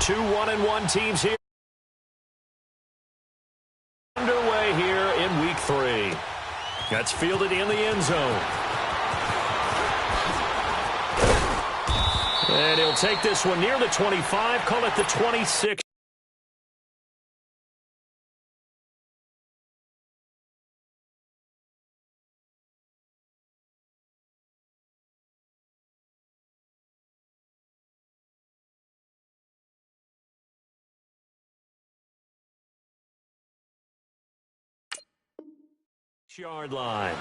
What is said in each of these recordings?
Two 1-1 teams here. Underway here in week 3. That's fielded in the end zone. And he'll take this one near the 25, call it the 26. Yard line.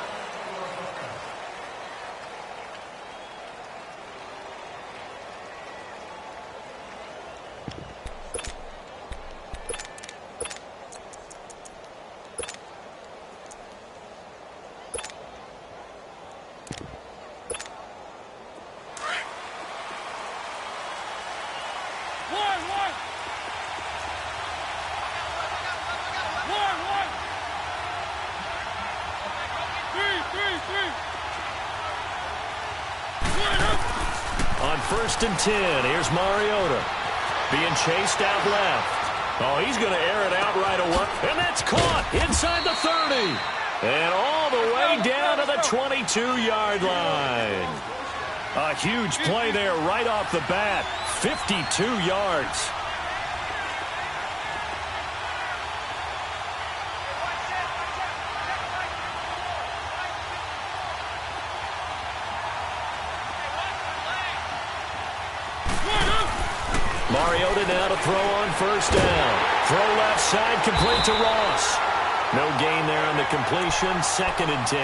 On 1st and 10, here's Mariota. Being chased out left. Oh, he's going to air it out right away. And that's caught inside the 30. And all the way down to the 22-yard line. A huge play there right off the bat. 52 yards. Mariota now to throw on 1st down. Throw left side, complete to Ross. No gain there on the completion. 2nd and 10.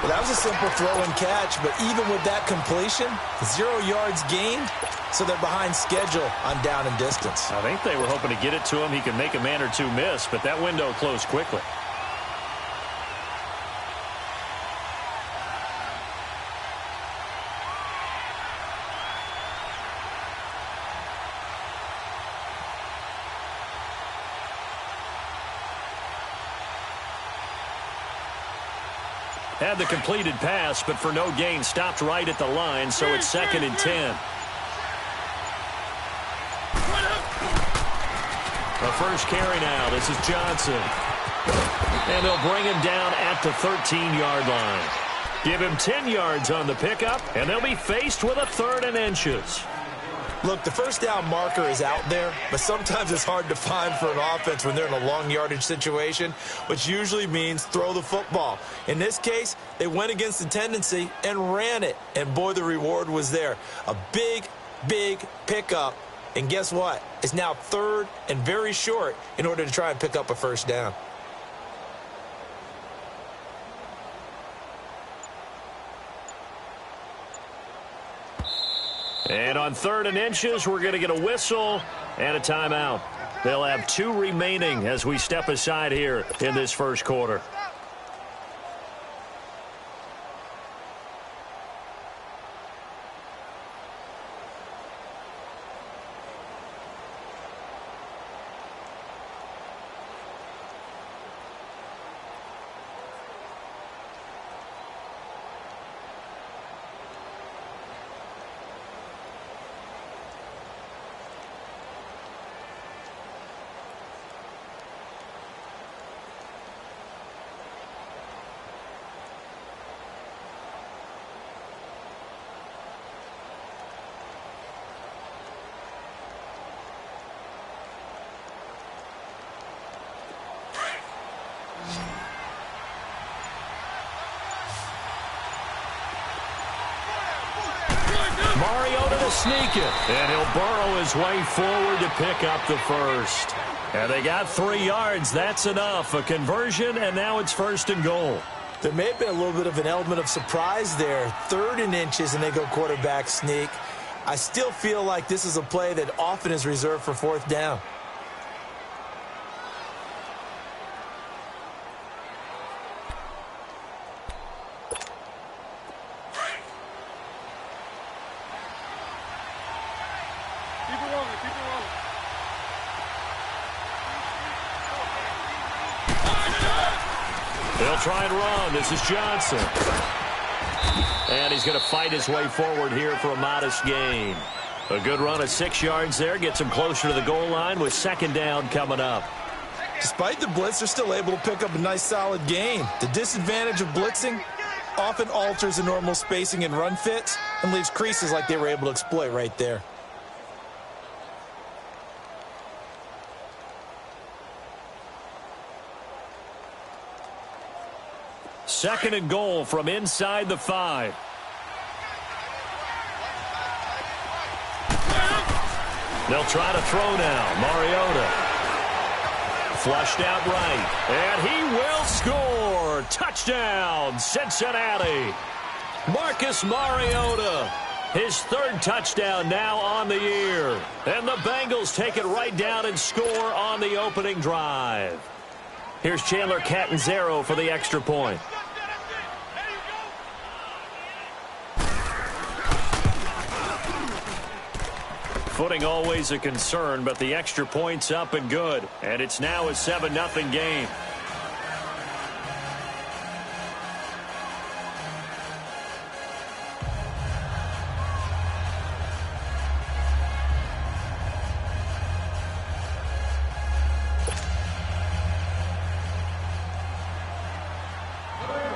Well, that was a simple throw and catch, but even with that completion, 0 yards gained, so they're behind schedule on down and distance. I think they were hoping to get it to him. He could make a man or two miss, but that window closed quickly. Had the completed pass, but for no gain, stopped right at the line, so it's 2nd and 10. The first carry now. This is Johnson. And they'll bring him down at the 13-yard line. Give him 10 yards on the pickup, and they'll be faced with a 3rd and inches. Look, the 1st down marker is out there, but sometimes it's hard to find for an offense when they're in a long yardage situation, which usually means throw the football. In this case, they went against the tendency and ran it, and boy, the reward was there. A big, big pickup, and guess what? It's now 3rd and very short in order to try and pick up a 1st down. And on 3rd and inches, we're going to get a whistle and a timeout. They'll have 2 remaining as we step aside here in this first quarter. Mariota to sneak it, and he'll burrow his way forward to pick up the 1st. And they got 3 yards. That's enough. A conversion, and now it's 1st and goal. There may have been a little bit of an element of surprise there. 3rd and inches, and they go quarterback sneak. I still feel like this is a play that often is reserved for 4th down. They'll try and run. This is Johnson. And he's going to fight his way forward here for a modest gain. A good run of 6 yards there. Gets him closer to the goal line with second down coming up. Despite the blitz, they're still able to pick up a nice solid gain. The disadvantage of blitzing often alters the normal spacing and run fits and leaves creases like they were able to exploit right there. Second and goal from inside the 5. They'll try to throw now. Mariota. Flushed out right. And he will score. Touchdown, Cincinnati. Marcus Mariota. His 3rd touchdown now on the year. And the Bengals take it right down and score on the opening drive. Here's Chandler Catanzaro for the extra point. Footing always a concern, but the extra point's up and good. And it's now a 7-0 game.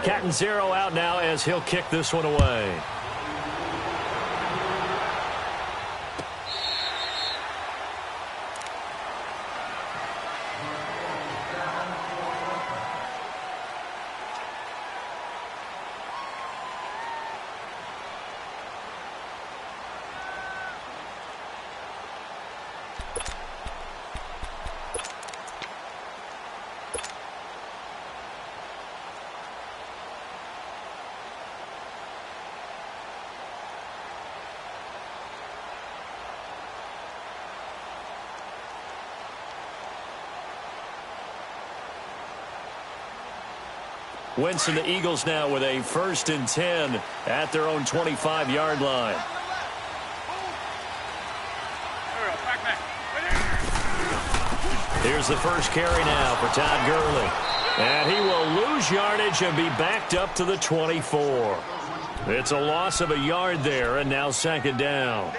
Catanzaro out now as he'll kick this one away. Winston, the Eagles now with a 1st and 10 at their own 25-yard line. Here's the first carry now for Todd Gurley. And he will lose yardage and be backed up to the 24. It's a loss of a yard there, and now second down.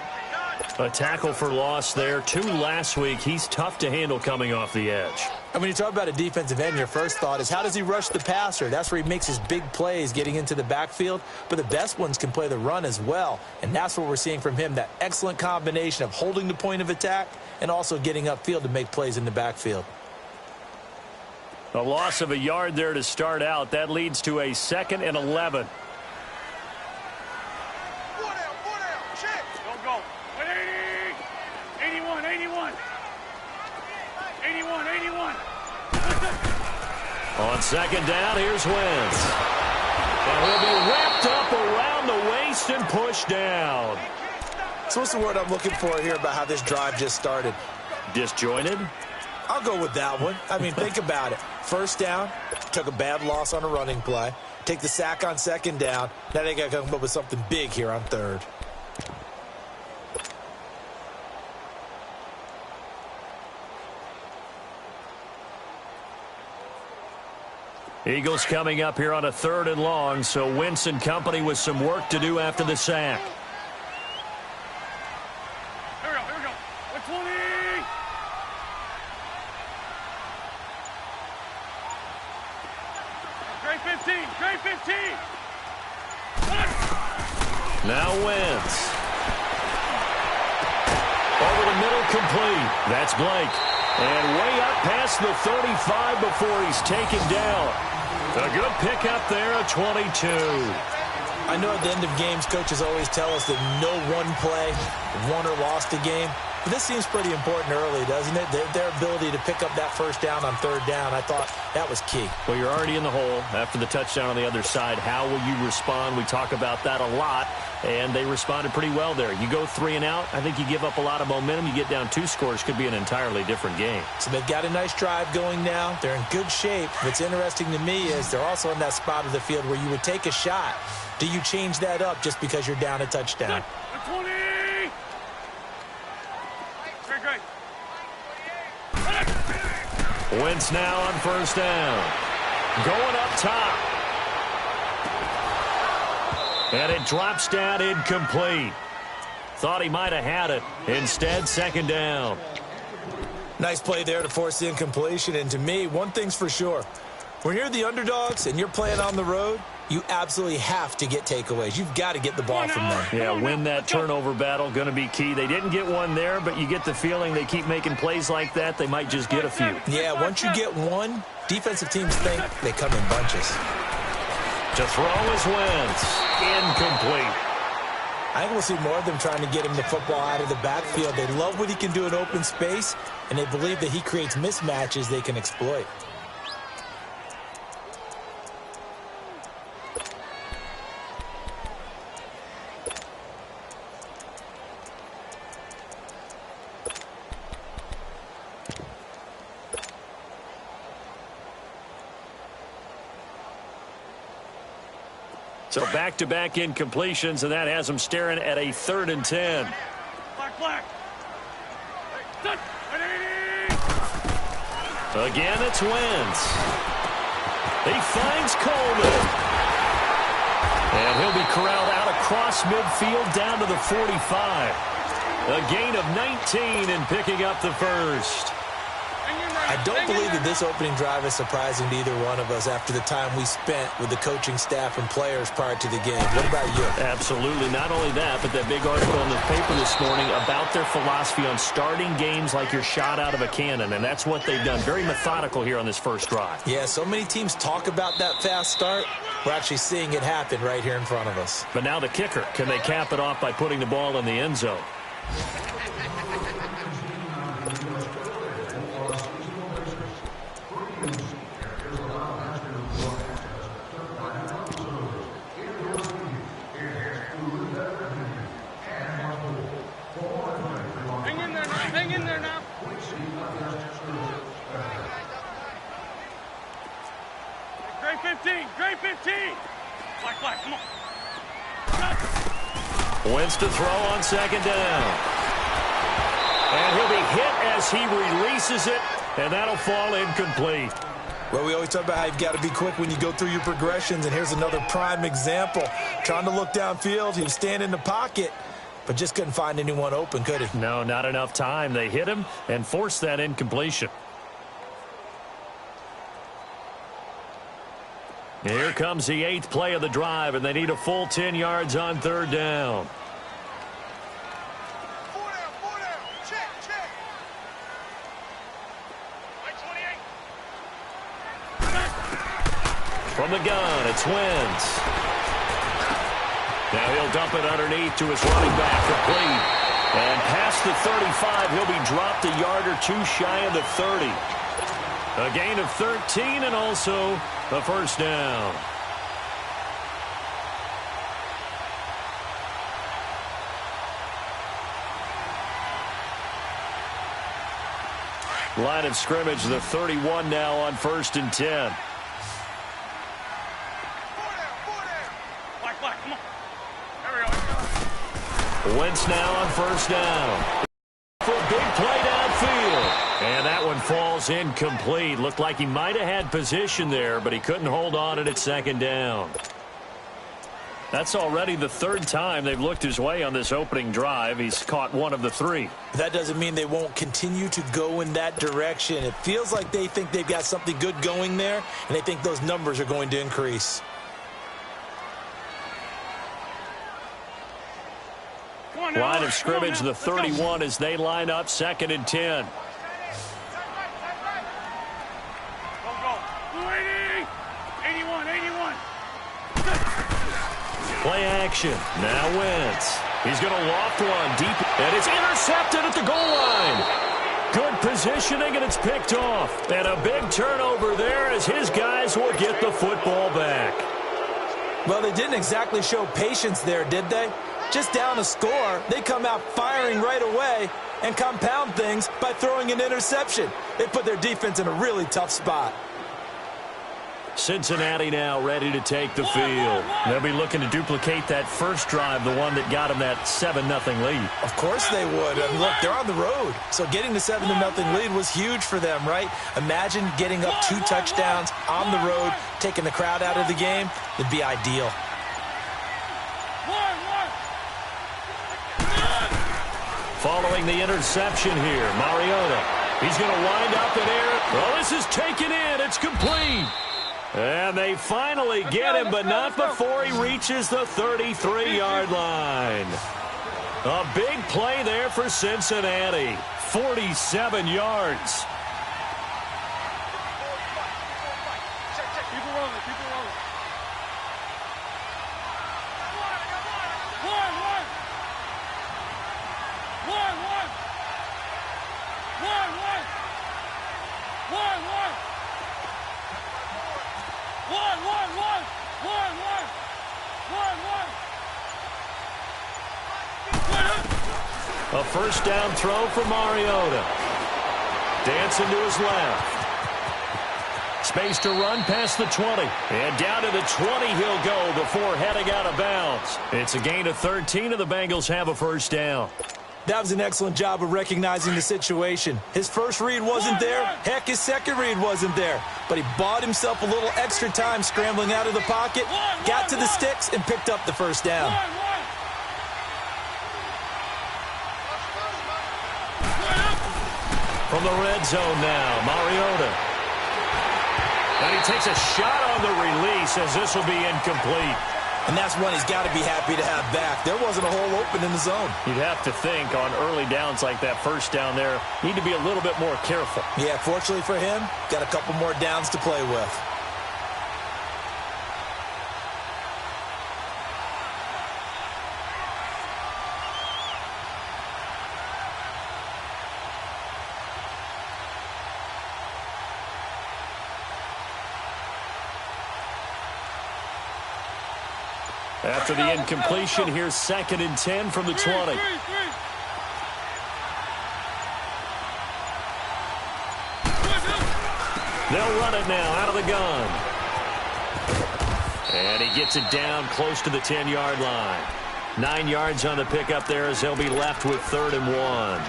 A tackle for loss there. 2 last week. He's tough to handle coming off the edge. And when you talk about a defensive end, your first thought is, how does he rush the passer? That's where he makes his big plays getting into the backfield. But the best ones can play the run as well. And that's what we're seeing from him, that excellent combination of holding the point of attack and also getting upfield to make plays in the backfield. A loss of a yard there to start out. That leads to a 2nd and 11. On second down, here's Wentz. And he'll be wrapped up around the waist and pushed down. So what's the word I'm looking for here about how this drive just started? Disjointed? I'll go with that one. I mean, think about it. First down, took a bad loss on a running play. Take the sack on second down. Now they got to come up with something big here on third. Eagles coming up here on a 3rd and long, so Wentz and company with some work to do after the sack. Here we go. 120. Great 15. Great 15. Now Wentz. Over the middle, complete. That's Blake. And way up past the 35 before he's taken down. A good pickup there at 22. I know at the end of games, coaches always tell us that no one play won or lost a game. But this seems pretty important early, doesn't it? Their ability to pick up that first down on third down, I thought that was key. Well, you're already in the hole after the touchdown on the other side. How will you respond? We talk about that a lot, and they responded pretty well there. You go 3 and out, I think you give up a lot of momentum. You get down 2 scores, could be an entirely different game. So they've got a nice drive going now. They're in good shape. What's interesting to me is they're also in that spot of the field where you would take a shot. Do you change that up just because you're down a touchdown? 20. Great. Wentz now on first down. Going up top. And it drops down incomplete. Thought he might have had it. Instead, second down. Nice play there to force the incompletion. And to me, one thing's for sure. When you're the underdogs and you're playing on the road, you absolutely have to get takeaways. You've got to get the ball from them. Yeah, win that turnover battle, going to be key. They didn't get one there, but you get the feeling they keep making plays like that, they might just get a few. Yeah, once you get one, defensive teams think they come in bunches. To throw is Wentz. Incomplete. I think we'll see more of them trying to get him the football out of the backfield. They love what he can do in open space, and they believe that he creates mismatches they can exploit. So back-to-back incompletions, and that has them staring at a 3rd and 10. Black. Again, it's Wentz. He finds Coleman. And he'll be corralled out across midfield down to the 45. A gain of 19 and picking up the first. I don't believe that this opening drive is surprising to either one of us after the time we spent with the coaching staff and players prior to the game. What about you? Absolutely. Not only that, but that big article in the paper this morning about their philosophy on starting games like you're shot out of a cannon, and that's what they've done. Very methodical here on this first drive. Yeah, so many teams talk about that fast start. We're actually seeing it happen right here in front of us. But now the kicker. Can they cap it off by putting the ball in the end zone? Hang in there now. Gray 15. Gray 15. Black, come on. Wentz to throw on second down. And he'll be hit as he releases it, and that'll fall incomplete. Well, we always talk about how you've got to be quick when you go through your progressions, and here's another prime example. Trying to look downfield, he was standing in the pocket, but just couldn't find anyone open, could he? No, not enough time. They hit him and forced that incompletion. Here comes the 8th play of the drive, and they need a full 10 yards on 3rd down. Four down. Check. Like 28. From the gun, it's Wentz. Now he'll dump it underneath to his running back, complete. And past the 35, he'll be dropped a yard or two shy of the 30. A gain of 13 and also the first down. Line of scrimmage, the 31 now on 1st and 10. Black, come on. There we go. Wentz now on 1st down. For a big play downfield. And that one falls incomplete. Looked like he might have had position there, but he couldn't hold on at 2nd down. That's already the 3rd time they've looked his way on this opening drive. He's caught one of the 3. That doesn't mean they won't continue to go in that direction. It feels like they think they've got something good going there, and they think those numbers are going to increase. Line of scrimmage, the 31 as they line up 2nd and 10. Go. 81. Play action. Now Wentz. He's going to loft one deep, and it's intercepted at the goal line. Good positioning, and it's picked off. And a big turnover there as his guys will get the football back. Well, they didn't exactly show patience there, did they? Just down a score, they come out firing right away and compound things by throwing an interception. They put their defense in a really tough spot. Cincinnati now ready to take the field. They'll be looking to duplicate that first drive, the one that got them that 7-0 lead. Of course they would. I mean, look, they're on the road. So getting the 7-0 lead was huge for them, right? Imagine getting up 2 touchdowns on the road, taking the crowd out of the game. It'd be ideal. Following the interception here, Mariota. He's going to wind up in air. Oh, this is taken in. It's complete. And they finally get him, but not before he reaches the 33-yard line. A big play there for Cincinnati. 47 yards. Keep it rolling, keep it rolling. A first down throw for Mariota. Dancing to his left. Space to run past the 20. And down to the 20 he'll go before heading out of bounds. It's a gain of 13, and the Bengals have a first down. That was an excellent job of recognizing the situation. His first read wasn't there. Heck, his second read wasn't there. But he bought himself a little extra time scrambling out of the pocket, got to the sticks, and picked up the first down. From the red zone now, Mariota. And he takes a shot on the release as this will be incomplete. And that's one he's got to be happy to have back. There wasn't a hole open in the zone. You'd have to think on early downs like that first down there, need to be a little bit more careful. Yeah, fortunately for him, got a couple more downs to play with. After the incompletion, here's 2nd and 10 from the 20. They'll run it now out of the gun. And he gets it down close to the 10-yard line. 9 yards on the pickup there as they'll be left with 3rd and 1.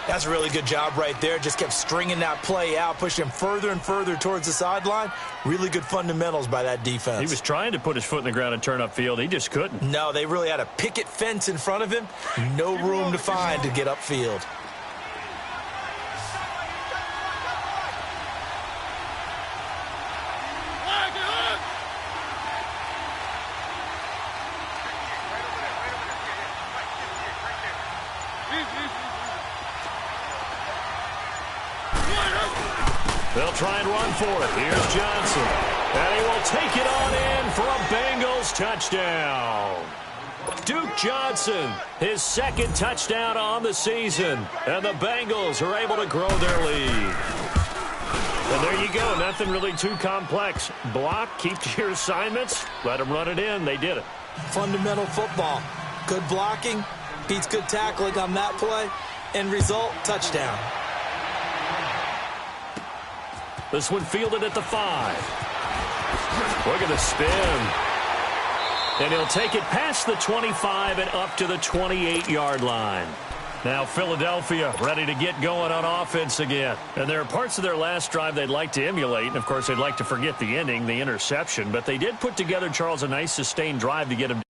That's a really good job right there. Just kept stringing that play out, pushing him further and further towards the sideline. Really good fundamentals by that defense. He was trying to put his foot in the ground and turn upfield. He just couldn't. No, they really had a picket fence in front of him. No room to find to get upfield. They'll try and run for it. Here's Johnson. And he will take it on in for a Bengals touchdown. Duke Johnson, his 2nd touchdown on the season. And the Bengals are able to grow their lead. And there you go. Nothing really too complex. Block, keep to your assignments, let them run it in. They did it. Fundamental football. Good blocking, beats good tackling on that play. End result, touchdown. This one fielded at the 5. Look at the spin. And he'll take it past the 25 and up to the 28-yard line. Now Philadelphia ready to get going on offense again. And there are parts of their last drive they'd like to emulate. And, of course, they'd like to forget the ending, the interception. But they did put together, Charles, a nice sustained drive to get him.